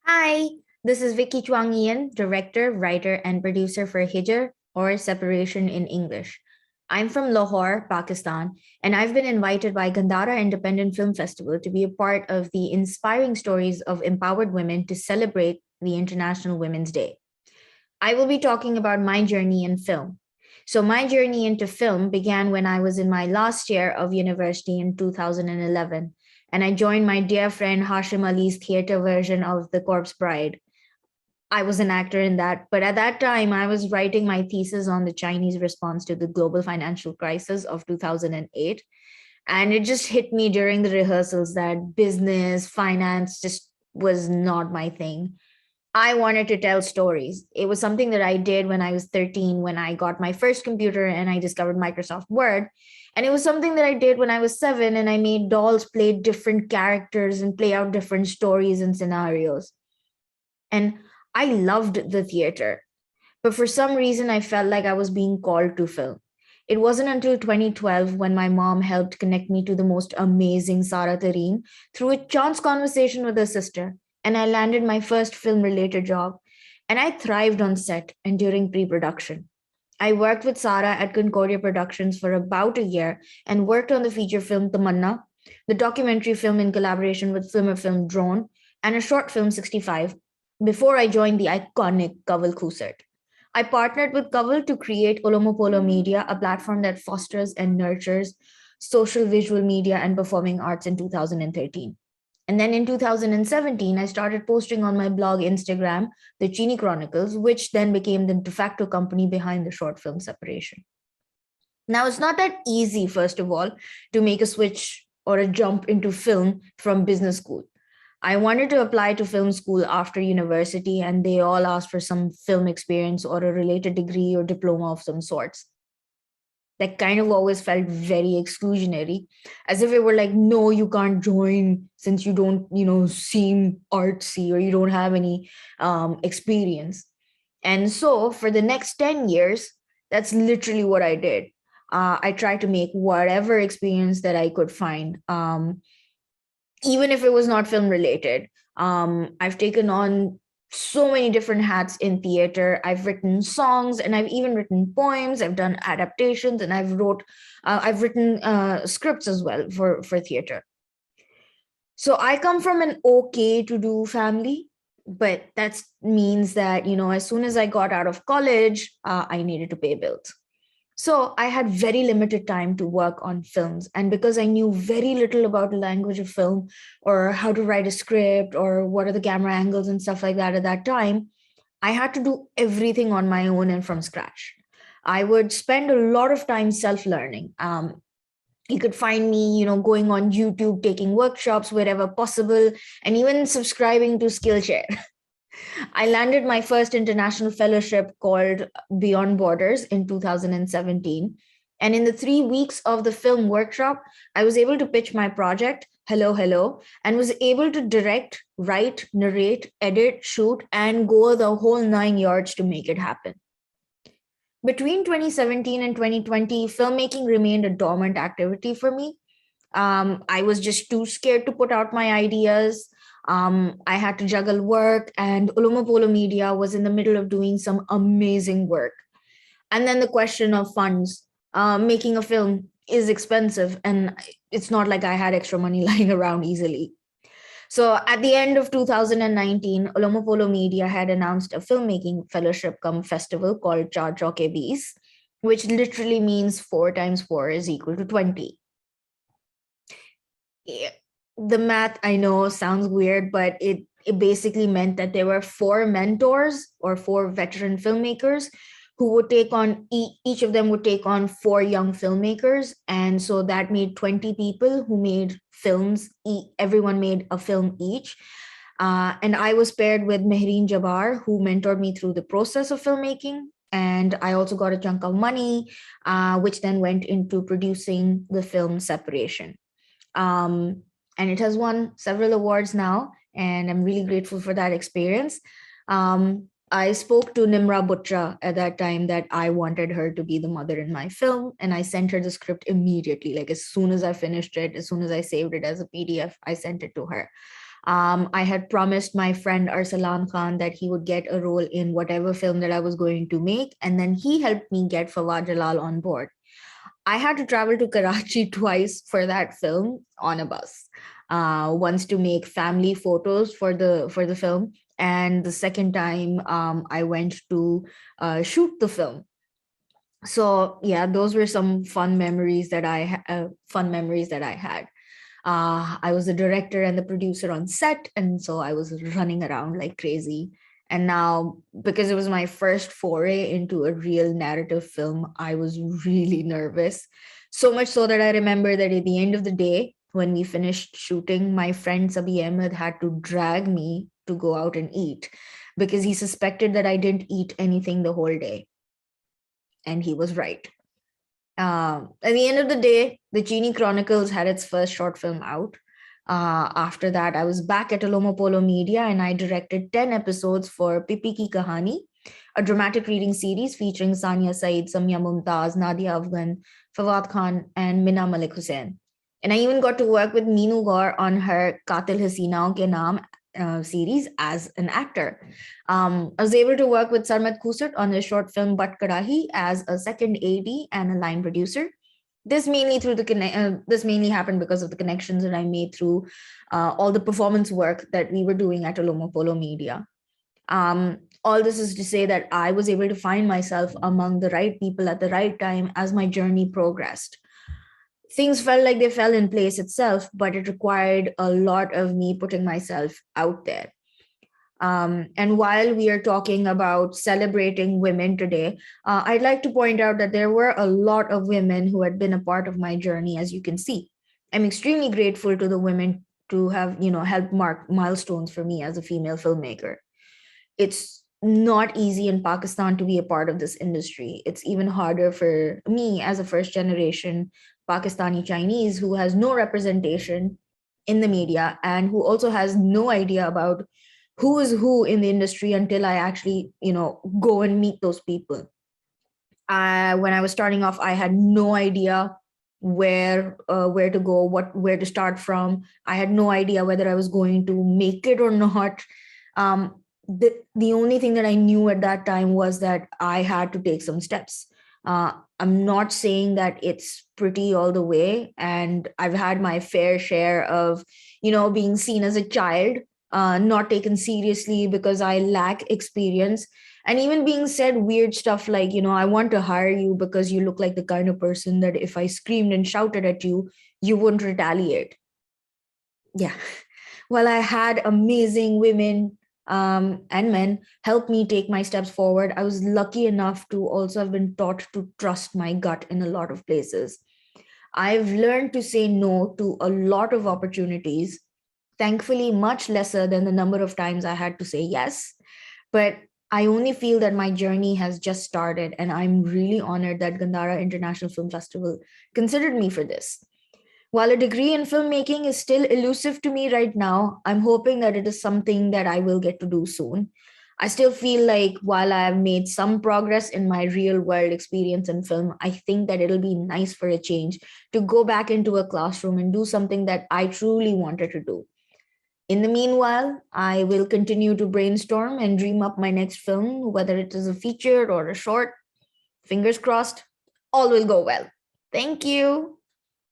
Hi, this is Vicky Zhuang Yi Yin, director, writer, and producer for Hijr, or Separation in English. I'm from Lahore, Pakistan, and I've been invited by Gandhara Independent Film Festival to be a part of the Inspiring Stories of Empowered Women to celebrate the International Women's Day. I will be talking about my journey in film. So, my journey into film began when I was in my last year of university in 2011, and I joined my dear friend Hashim Ali's theater version of The Corpse Bride. I was an actor in that, but at that time, I was writing my thesis on the Chinese response to the global financial crisis of 2008. And it just hit me during the rehearsals that business, finance just was not my thing. I wanted to tell stories. It was something that I did when I was 13, when I got my first computer and I discovered Microsoft Word. And it was something that I did when I was 7 and I made dolls play different characters and play out different stories and scenarios. And I loved the theater. But for some reason, I felt like I was being called to film. It wasn't until 2012 when my mom helped connect me to the most amazing Sara Tareen through a chance conversation with her sister, and I landed my first film related job. And I thrived on set and during pre production. I worked with Sara at Concordia Productions for about a year and worked on the feature film Tamanna, the documentary film in collaboration with Filmer Film Drone, and a short film 65 before I joined the iconic Kaval Khusat. I partnered with Kaval to create Olomopolo Media, a platform that fosters and nurtures social visual media and performing arts in 2013. And then in 2017, I started posting on my blog Instagram, the Chini Chronicles, which then became the de facto company behind the short film separation. Now, it's not that easy, first of all, to make a switch or a jump into film from business school. I wanted to apply to film school after university, and they all asked for some film experience or a related degree or diploma of some sorts. That kind of always felt very exclusionary, as if it were like, no, you can't join since you don't, seem artsy or you don't have any experience. And so for the next 10 years, that's literally what I did. I tried to make whatever experience that I could find, even if it was not film related. I've taken on so many different hats in theater. I've written songs and I've even written poems. I've done adaptations and I've written scripts as well for theater. So I come from an okay to do family, but that means that, as soon as I got out of college, I needed to pay bills. So I had very limited time to work on films. And because I knew very little about the language of film or how to write a script or what are the camera angles and stuff like that at that time, I had to do everything on my own and from scratch. I would spend a lot of time self-learning. You could find me, going on YouTube, taking workshops wherever possible, and even subscribing to Skillshare. I landed my first international fellowship called Beyond Borders in 2017. And in the 3 weeks of the film workshop, I was able to pitch my project, Hello, Hello, and was able to direct, write, narrate, edit, shoot, and go the whole 9 yards to make it happen. Between 2017 and 2020, filmmaking remained a dormant activity for me. I was just too scared to put out my ideas. I had to juggle work, and Olomopolo Media was in the middle of doing some amazing work. And then the question of funds. Making a film is expensive, and it's not like I had extra money lying around easily. So at the end of 2019, Olomopolo Media had announced a filmmaking fellowship come festival called Char Chauke Bees, which literally means 4 times 4 is equal to 20. The math, I know, sounds weird, but it basically meant that there were 4 mentors or 4 veteran filmmakers who would take on, each of them would take on 4 young filmmakers. And so that made 20 people who made films. Everyone made a film each. And I was paired with Mehreen Jabbar, who mentored me through the process of filmmaking. And I also got a chunk of money, which then went into producing the film Separation. And it has won several awards now, and I'm really grateful for that experience. I spoke to Nimra Buttra at that time that I wanted her to be the mother in my film, and I sent her the script immediately. Like as soon as I finished it, as soon as I saved it as a PDF, I sent it to her. I had promised my friend Arsalan Khan that he would get a role in whatever film that I was going to make. And then he helped me get Fawad Jalal on board. I had to travel to Karachi twice for that film on a bus. Once to make family photos for the film, and the second time I went to shoot the film. So yeah, those were some fun memories that I had. I was the director and the producer on set, and so I was running around like crazy. And now, because it was my first foray into a real narrative film, I was really nervous. So much so that I remember that at the end of the day, when we finished shooting, my friend Sabi Ahmed had to drag me to go out and eat because he suspected that I didn't eat anything the whole day. And he was right. At the end of the day, the Genie Chronicles had its first short film out. After that, I was back at Alomo Polo Media and I directed 10 episodes for Pipi Ki Kahani, a dramatic reading series featuring Sania Saeed, Samia Mumtaz, Nadia Afghan, Fawad Khan, and Mina Malik Hussain. And I even got to work with Meenu Gaur on her Katil Hasinaon Ke Naam series as an actor. I was able to work with Sarmat Khusat on his short film But Karahi as a second AD and a line producer. This mainly this mainly happened because of the connections that I made through all the performance work that we were doing at Alomo Polo Media. All this is to say that I was able to find myself among the right people at the right time as my journey progressed. Things felt like they fell in place itself, but it required a lot of me putting myself out there. And while we are talking about celebrating women today, I'd like to point out that there were a lot of women who had been a part of my journey, as you can see. I'm extremely grateful to the women to have, helped mark milestones for me as a female filmmaker. It's not easy in Pakistan to be a part of this industry. It's even harder for me as a first generation Pakistani Chinese who has no representation in the media and who also has no idea about who is who in the industry until I actually, go and meet those people. When I was starting off, I had no idea where to go, where to start from. I had no idea whether I was going to make it or not. The only thing that I knew at that time was that I had to take some steps. I'm not saying that it's pretty all the way, and I've had my fair share of, being seen as a child, not taken seriously because I lack experience, and even being said weird stuff like, I want to hire you because you look like the kind of person that if I screamed and shouted at you, you wouldn't retaliate. Yeah. Well, I had amazing women and men help me take my steps forward. I was lucky enough to also have been taught to trust my gut in a lot of places. I've learned to say no to a lot of opportunities, thankfully, much lesser than the number of times I had to say yes. But I only feel that my journey has just started, and I'm really honored that Gandhara International Film Festival considered me for this. While a degree in filmmaking is still elusive to me right now, I'm hoping that it is something that I will get to do soon. I still feel like while I have made some progress in my real world experience in film, I think that it'll be nice for a change to go back into a classroom and do something that I truly wanted to do. In the meanwhile, I will continue to brainstorm and dream up my next film, whether it is a feature or a short. Fingers crossed, all will go well. Thank you.